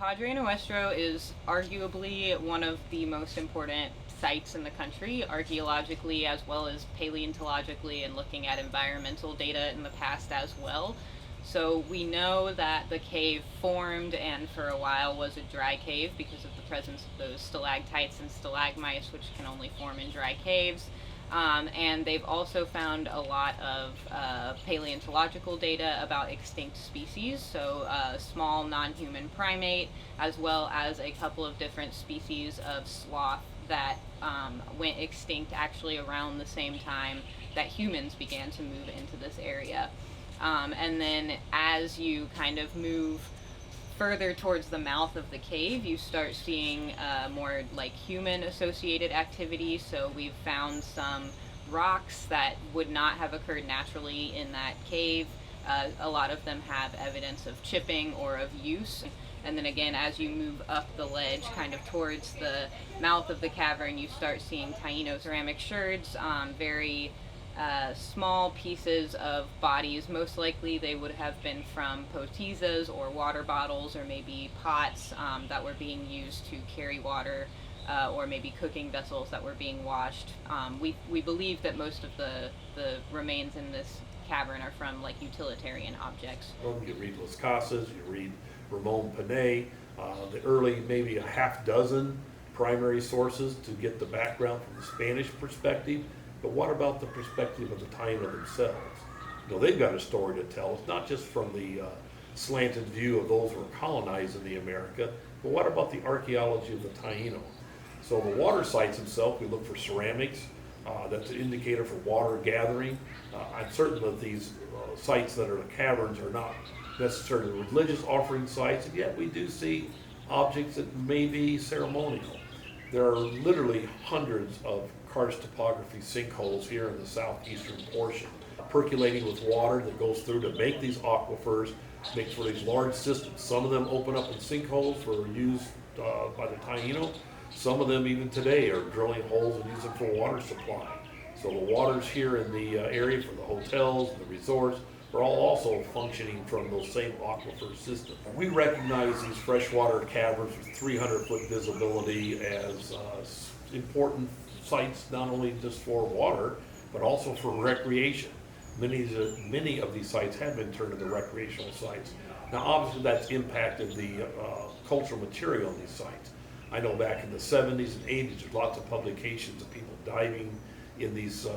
Padre Nuestro is arguably one of the most important sites in the country, archaeologically as well as paleontologically, and looking at environmental data in the past as well. So we know that the cave formed and for a while was a dry cave because of the presence of those stalactites and stalagmites, which can only form in dry caves. And they've also found a lot of paleontological data about extinct species, so small non-human primate, as well as a couple of different species of sloth that went extinct actually around the same time that humans began to move into this area. And then as you kind of move further towards the mouth of the cave, you start seeing more like human associated activity. So we've found some rocks that would not have occurred naturally in that cave. A lot of them have evidence of chipping or of use. And then again, as you move up the ledge kind of towards the mouth of the cavern, you start seeing Taino ceramic sherds, very small pieces of bodies. Most likely they would have been from potizas or water bottles, or maybe pots that were being used to carry water, or maybe cooking vessels that were being washed. We believe that most of the remains in this cavern are from like utilitarian objects. You read Las Casas, you read Ramon Panay, the early maybe a half dozen primary sources to get the background from the Spanish perspective. But what about the perspective of the Taino themselves? You know, they've got a story to tell. It's not just from the slanted view of those who are colonizing the America, but what about the archaeology of the Taino? So the water sites themselves, we look for ceramics. That's an indicator for water gathering. I'm certain that these sites that are the caverns are not necessarily religious offering sites, and yet we do see objects that may be ceremonial. There are literally hundreds of karst topography sinkholes here in the southeastern portion, percolating with water that goes through to make these aquifers, make for these large systems. Some of them open up in sinkholes for use by the Taino. Some of them even today are drilling holes and use them for water supply. So the waters here in the area for the hotels and the resorts are all also functioning from those same aquifer systems. We recognize these freshwater caverns with 300-foot visibility as important sites, not only just for water, but also for recreation. Many of these sites have been turned into recreational sites. Now, obviously, that's impacted the cultural material in these sites. I know back in the 70s and 80s, there's lots of publications of people diving in these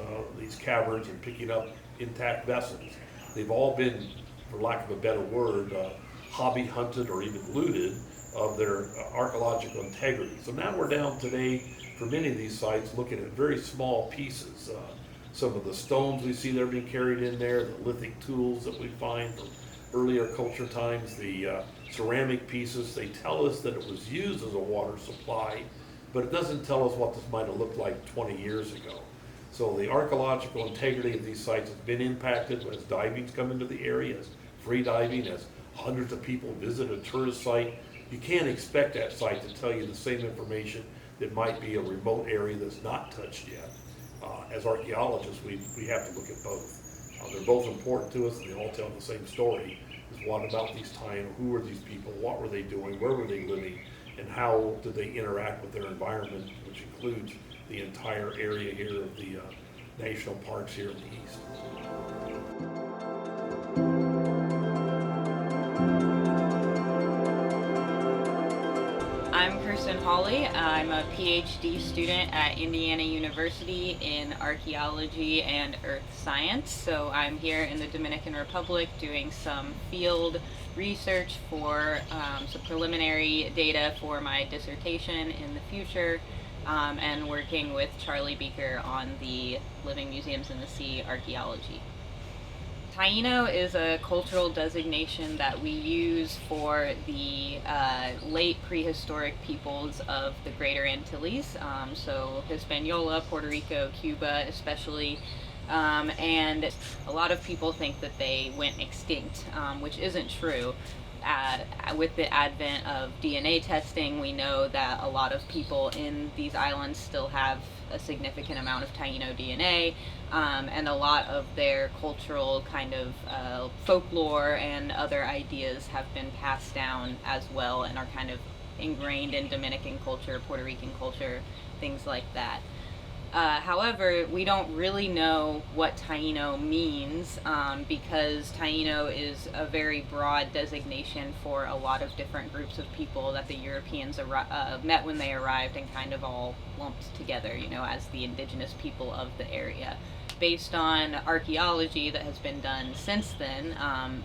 caverns and picking up intact vessels. They've all been, for lack of a better word, hobby hunted or even looted of their archaeological integrity. So now we're down today for many of these sites looking at very small pieces. Some of the stones we see that are being carried in there, the lithic tools that we find from earlier culture times, the ceramic pieces, they tell us that it was used as a water supply, but it doesn't tell us what this might have looked like 20 years ago. So the archaeological integrity of these sites has been impacted as diving's come into the area, as free diving, as hundreds of people visit a tourist site. You can't expect that site to tell you the same information that might be a remote area that's not touched yet. As archaeologists, we have to look at both. They're both important to us, and they all tell the same story. Is what about these Taino? Who were these people? What were they doing? Where were they living? And how did they interact with their environment, which includes the entire area here of the national parks here in the east. I'm Kirsten Hawley. I'm a PhD student at Indiana University in archaeology and earth science. So I'm here in the Dominican Republic doing some field research for some preliminary data for my dissertation in the future, and working with Charlie Beaker on the Living Museums in the Sea archaeology. Taino is a cultural designation that we use for the late prehistoric peoples of the Greater Antilles, so Hispaniola, Puerto Rico, Cuba especially, and a lot of people think that they went extinct, which isn't true. with the advent of DNA testing, we know that a lot of people in these islands still have a significant amount of Taino DNA, and a lot of their cultural kind of folklore and other ideas have been passed down as well and are kind of ingrained in Dominican culture, Puerto Rican culture, things like that. However, we don't really know what Taino means, because Taino is a very broad designation for a lot of different groups of people that the Europeans met when they arrived and kind of all lumped together, as the indigenous people of the area. Based on archaeology that has been done since then,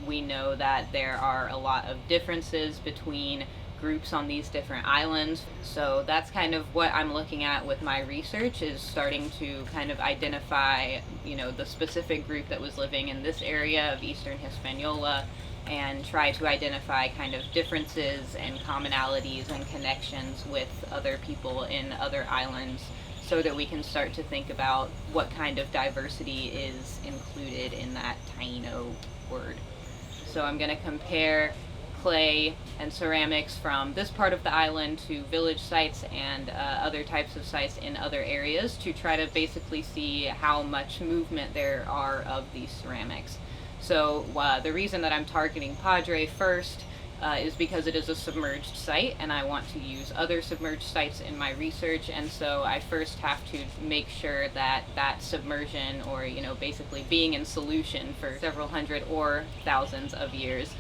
we know that there are a lot of differences between groups on these different islands. So that's kind of what I'm looking at with my research, is starting to kind of identify, the specific group that was living in this area of Eastern Hispaniola, and try to identify kind of differences and commonalities and connections with other people in other islands, so that we can start to think about what kind of diversity is included in that Taino word. So I'm going to compare clay and ceramics from this part of the island to village sites and other types of sites in other areas, to try to basically see how much movement there are of these ceramics. So the reason that I'm targeting Padre first is because it is a submerged site, and I want to use other submerged sites in my research, and so I first have to make sure that that submersion, or basically being in solution for several hundred or thousands of years,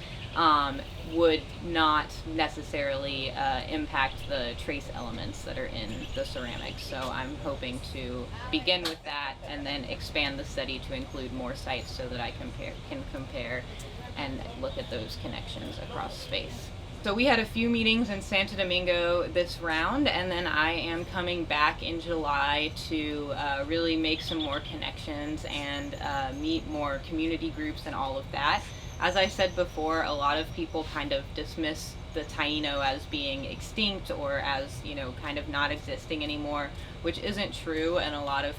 would not necessarily impact the trace elements that are in the ceramics. So I'm hoping to begin with that and then expand the study to include more sites, so that I can compare and look at those connections across space. So we had a few meetings in Santo Domingo this round, and then I am coming back in July to really make some more connections and meet more community groups and all of that. As I said before, a lot of people kind of dismiss the Taino as being extinct, or as, kind of not existing anymore, which isn't true, and a lot of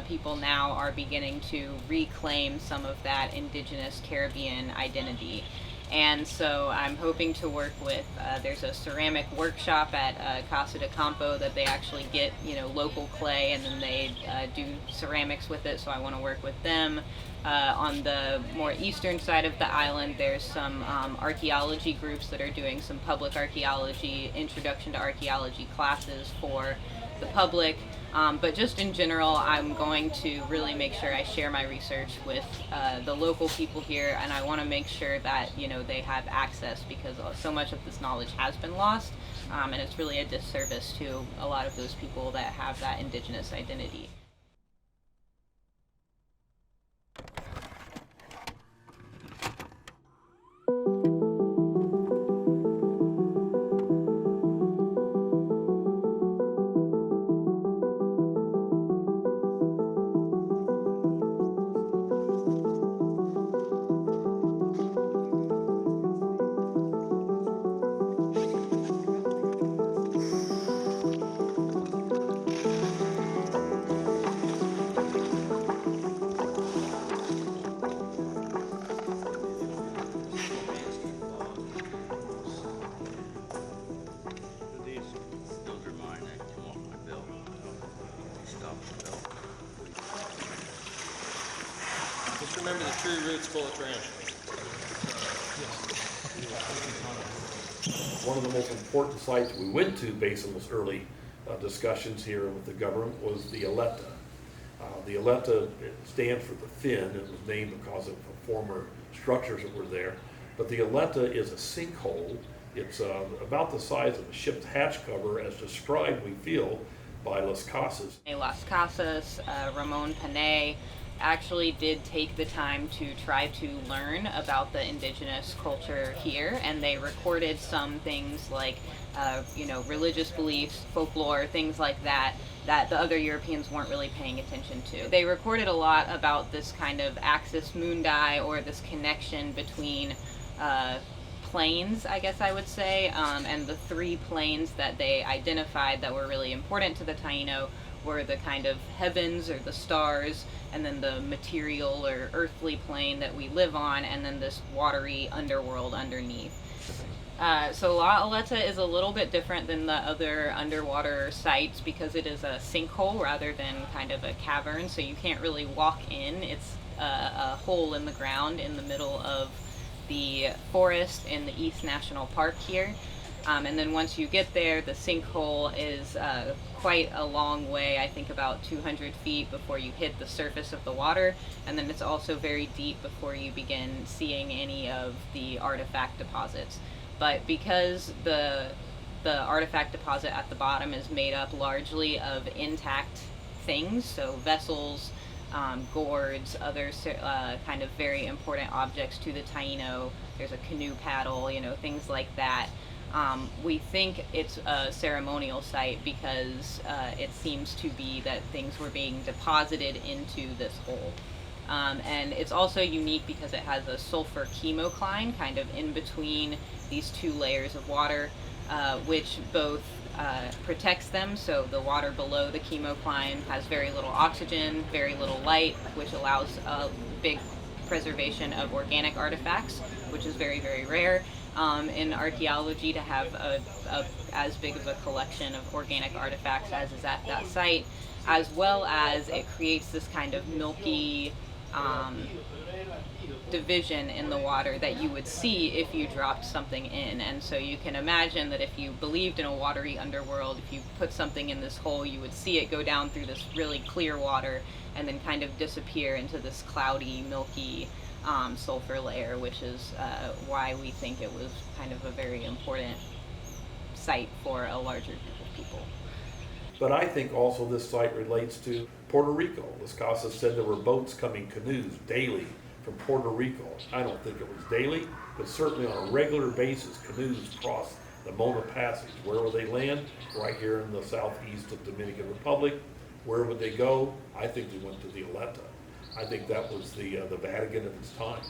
people now are beginning to reclaim some of that indigenous Caribbean identity. And so I'm hoping to work with, there's a ceramic workshop at Casa de Campo that they actually get, local clay, and then they do ceramics with it, so I want to work with them. On the more eastern side of the island, there's some archaeology groups that are doing some public archaeology, introduction to archaeology classes for the public. But just in general, I'm going to really make sure I share my research with the local people here, and I want to make sure that they have access, because so much of this knowledge has been lost, and it's really a disservice to a lot of those people that have that indigenous identity. Just remember the tree roots full of trash. One of the most important sites we went to based on those early discussions here with the government was the Aleta. The Aleta stands for the fin. It was named because of the former structures that were there. But the Aleta is a sinkhole. It's about the size of a ship's hatch cover, as described, we feel, by Las Casas. Las Casas, Ramon Panay actually did take the time to try to learn about the indigenous culture here, and they recorded some things like religious beliefs, folklore, things like that the other Europeans weren't really paying attention to. They recorded a lot about this kind of axis mundi, or this connection between planes, I guess I would say, and the three planes that they identified that were really important to the Taino were the kind of heavens, or the stars, and then the material or earthly plane that we live on, and then this watery underworld underneath. So La Aleta is a little bit different than the other underwater sites because it is a sinkhole rather than kind of a cavern, so you can't really walk in. It's a hole in the ground in the middle of the forest in the East National Park here. And then once you get there, the sinkhole is quite a long way, I think about 200 feet before you hit the surface of the water, and then it's also very deep before you begin seeing any of the artifact deposits. But because the artifact deposit at the bottom is made up largely of intact things, so vessels, gourds, other kind of very important objects to the Taino, there's a canoe paddle, things like that. We think it's a ceremonial site because it seems to be that things were being deposited into this hole. And it's also unique because it has a sulfur chemocline kind of in between these two layers of water, which both protects them. So the water below the chemocline has very little oxygen, very little light, which allows a big preservation of organic artifacts, which is very, very rare in archaeology to have as big of a collection of organic artifacts as is at that site, as well as it creates this kind of milky division in the water that you would see if you dropped something in. And so you can imagine that if you believed in a watery underworld, if you put something in this hole, you would see it go down through this really clear water and then kind of disappear into this cloudy, milky sulfur layer, which is why we think it was kind of a very important site for a larger group of people. But I think also this site relates to Puerto Rico. Las Casas said there were boats coming, canoes, daily from Puerto Rico. I don't think it was daily, but certainly on a regular basis, canoes crossed the Mona Passage. Where would they land? Right here in the southeast of Dominican Republic. Where would they go? I think they went to the Aleta. I think that was the Vatican of its time.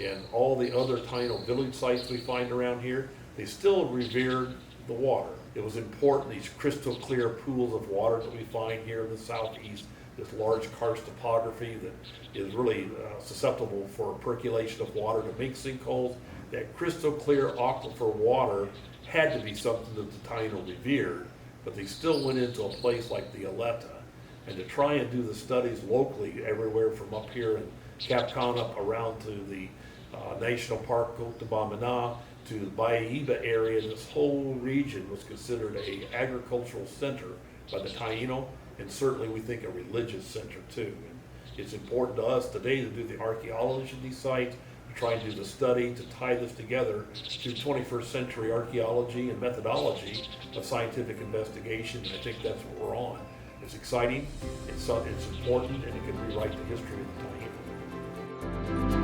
And all the other Taino village sites we find around here, they still revered the water. It was important, these crystal clear pools of water that we find here in the southeast, this large karst topography that is really susceptible for percolation of water to make sinkholes. That crystal clear aquifer water had to be something that the Taino revered, but they still went into a place like the Aleta. And to try and do the studies locally, everywhere from up here in Cap Cana up around to the National Park, Côte de Bamena, to the Bayahiba area, this whole region was considered an agricultural center by the Taino, and certainly we think a religious center too. And it's important to us today to do the archaeology of these sites, to try and do the study, to tie this together to 21st century archaeology and methodology of scientific investigation, and I think that's what we're on. It's exciting, it's important, and it can rewrite the history of the Taino.